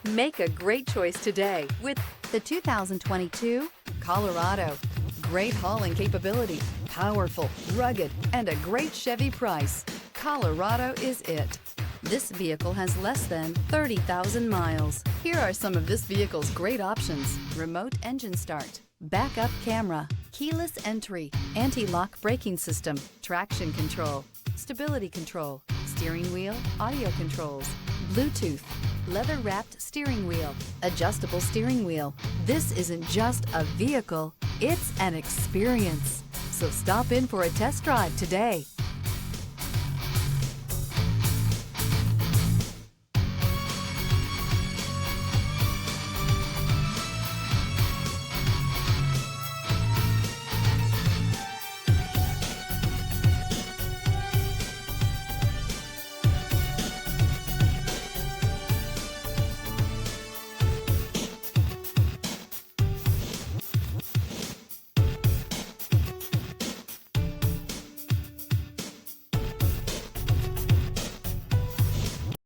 Make a great choice today with the 2022 Colorado. Great hauling capability, powerful, rugged, and a great Chevy price. Colorado is it. This vehicle has less than 30,000 miles. Here are some of this vehicle's great options: remote engine start, backup camera, keyless entry, anti-lock braking system, traction control, stability control, steering wheel audio controls, Bluetooth, leather-wrapped steering wheel, adjustable steering wheel. This isn't just a vehicle, it's an experience. So stop in for a test drive today.